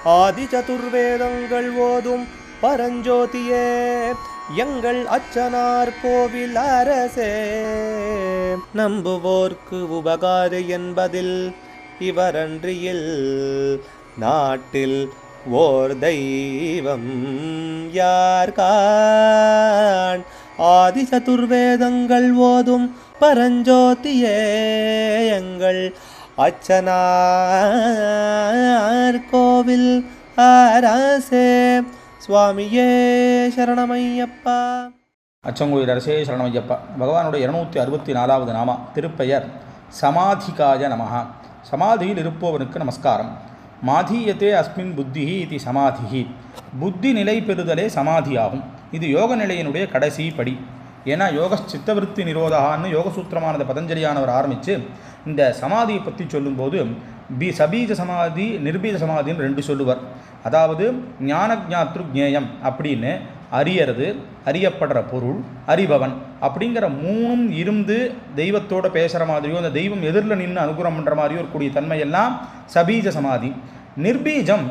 ஆதி சதுர்வேதங்கள் ஓதும் பரஞ்சோதியே எங்கள் அச்சனார் கோவில் அரசே. நம்புவோர்க்கு உபகாரி என்பதில் இவரன்றியில் நாட்டில் ஓர் தெய்வம் யார்கான். ஆதி சதுர்வேதங்கள் ஓதும் பரஞ்சோதியே எங்கள் அச்சனார் கோவில் அரசே. சுவாமியே சரணமையப்பா. அச்சங்கோயில் அரசே சரணமையப்பா. பகவானுடைய 264வது நாமா திருப்பெயர் சமாதிகாய நமஹா. சமாதியில் இருப்பவனுக்கு நமஸ்காரம். மாதீயத்தே அஸ்மின் புத்தி இது சமாதி. புத்தி நிலை பெறுதலே சமாதியாகும். இது யோக நிலையினுடைய கடைசி படி. ஏன்னா யோக சித்தவிருத்தி நிரோதான்னு யோகசூத்திரமானது பதஞ்சலியானவர் ஆரம்பித்து இந்த சமாதியை பற்றி சொல்லும்போது சபீஜ சமாதி நிர்பீஜ சமாதின்னு 2 சொல்லுவார். அதாவது ஞானஜாத்ரு ஜேயம் அப்படின்னு அறியறது, அறியப்படுற பொருள், அறிபவன் அப்படிங்கிற 3ம் இருந்து தெய்வத்தோடு பேசுகிற மாதிரியோ அந்த தெய்வம் எதிரில் நின்று அனுகிரகம் பண்ணுற மாதிரியோ இருக்கக்கூடிய தன்மையெல்லாம் சபீஜ சமாதி. நிர்பீஜம்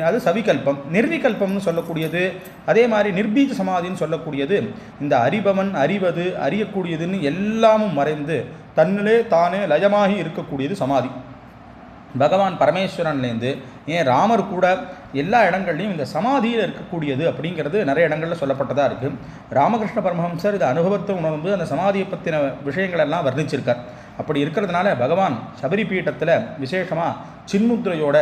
அது சவிகல்பம். நிர்விகல்பம்னு சொல்லக்கூடியது. அதே மாதிரி நிர்பீஜ சமாதின்னு சொல்லக்கூடியது இந்த அறிபவன், அறிவது, அறியக்கூடியதுன்னு எல்லாமும் மறைந்து தன்னிலே தானே லயமாகி இருக்கக்கூடியது சமாதி. பகவான் பரமேஸ்வரன்லேருந்து ஏன் ராமர் கூட எல்லா இடங்கள்லையும் இந்த சமாதியில் இருக்கக்கூடியது அப்படிங்கிறது நிறைய இடங்களில் சொல்லப்பட்டதாக இருக்குது. ராமகிருஷ்ண பரமஹம்சர் இது அனுபவத்தை உணர்ந்து அந்த சமாதியை பற்றின விஷயங்கள் எல்லாம் வர்ணிச்சிருக்கார். அப்படி இருக்கிறதுனால பகவான் சபரி பீட்டத்தில் விசேஷமாக சின்முத்ரையோட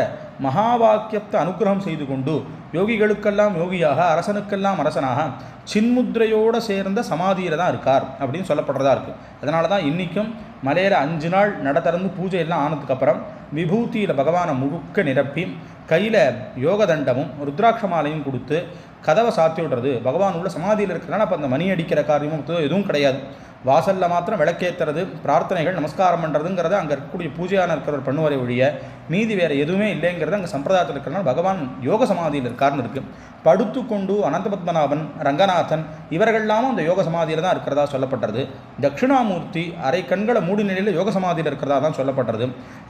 மகாவாக்கியத்தை அனுகிரகம் செய்து கொண்டு யோகிகளுக்கெல்லாம் யோகியாக, அரசனுக்கெல்லாம் அரசனாக சின்முத்ரையோடு சேர்ந்த சமாதியில் தான் இருக்கார் அப்படின்னு சொல்லப்படுறதா இருக்குது. அதனால தான் இன்றைக்கும் மலையில் 5 நாள் நட திறந்து பூஜை எல்லாம் ஆனதுக்கப்புறம் விபூதியில் பகவானை முழுக்க நிரப்பி கையில் யோக தண்டமும் ருத்ராட்ச மாலையும் கொடுத்து கதவை சாத்தி விடுறது. பகவான் உள்ள சமாதியில் இருக்கிறனால அப்போ அந்த மணி அடிக்கிற காரியமும் எதுவும் கிடையாது. வாசலில் மாத்திரம் விளக்கேற்றுறது, பிரார்த்தனைகள், நமஸ்காரம் பண்ணுறதுங்கிறத அங்கே இருக்கக்கூடிய பூஜையான இருக்கிறவர் பண்ணுவரை ஒழிய மீதி வேறு எதுவுமே இல்லைங்கிறது அங்கே சம்பிரதாயத்தில் இருக்கிறனால பகவான் யோக சமாதியில் இருக்காருன்னு இருக்குது. படுத்துக்கொண்டு அனந்த பத்மநாபன், ரங்கநாதன் இவர்கள்லாமும் அந்த யோக சமாதியில் தான் இருக்கிறதா சொல்லப்பட்டது. தட்சிணாமூர்த்தி அரை கண்களை மூடி நிலையில் யோக சமாதியில் இருக்கிறதா தான் சொல்லப்பட்டது.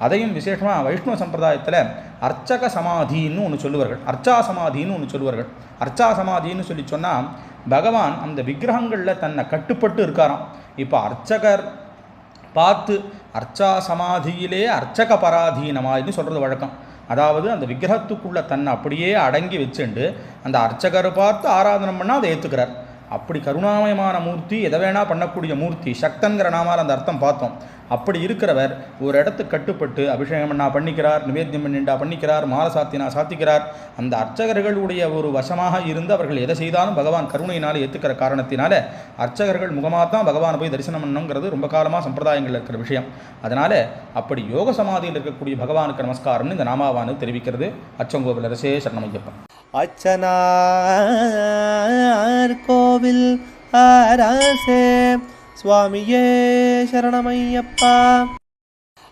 அதையும் விசேஷமாக வைஷ்ணவ சம்பிரதாயத்தில் அர்ச்சக சமாதின்னு ஒன்று சொல்லுவார்கள், அர்ச்சா சமாதின்னு ஒன்று சொல்லுவார்கள். அர்ச்சா சமாதின்னு சொல்லி சொன்னால் பகவான் அந்த விக்கிரகங்களில் தன்னை கட்டுப்பட்டு இருக்காராம். இப்போ அர்ச்சகர் பார்த்து அர்ச்சா சமாதியிலே அர்ச்சக பராதீனமான்னு சொல்கிறது வழக்கம். அதாவது அந்த விக்கிரகத்துக்குள்ளே தன்னை அப்படியே அடங்கி வச்சுண்டு அந்த அர்ச்சகரை பார்த்து ஆராதனை பண்ணால் அதை ஏற்றுக்கிறார். அப்படி கருணாமயமான மூர்த்தி, எதை வேணா பண்ணக்கூடிய மூர்த்தி, சக்தன்கிற நாமால் அந்த அர்த்தம் பார்த்தோம். அப்படி இருக்கிறவர் ஒரு இடத்துக்கு கட்டுப்பட்டு அபிஷேகம் பண்ணா பண்ணிக்கிறார், நிவேத்தியம் பண்ணிண்டா பண்ணிக்கிறார், மாலை சாத்தினா சாத்திக்கிறார். அந்த அர்ச்சகர்களுடைய ஒரு வசமாக இருந்து அவர்கள் எதை செய்தாலும் பகவான் கருணையினால் ஏற்றுக்கிற காரணத்தினால அர்ச்சகர்கள் முகமாக தான் பகவானை போய் தரிசனம் பண்ணணுங்கிறது ரொம்ப காலமாக சம்பிரதாயங்கள் இருக்கிற விஷயம். அதனால் அப்படி யோக சமாதியில் இருக்கக்கூடிய பகவானுக்கு நமஸ்காரம்னு இந்த நாமாவானது தெரிவிக்கிறது. அச்சங்கோவில் அரசே சரணமையப்பன். அச்சனார் கோவில் அரசே. சுவாமியே சரணமையப்பா.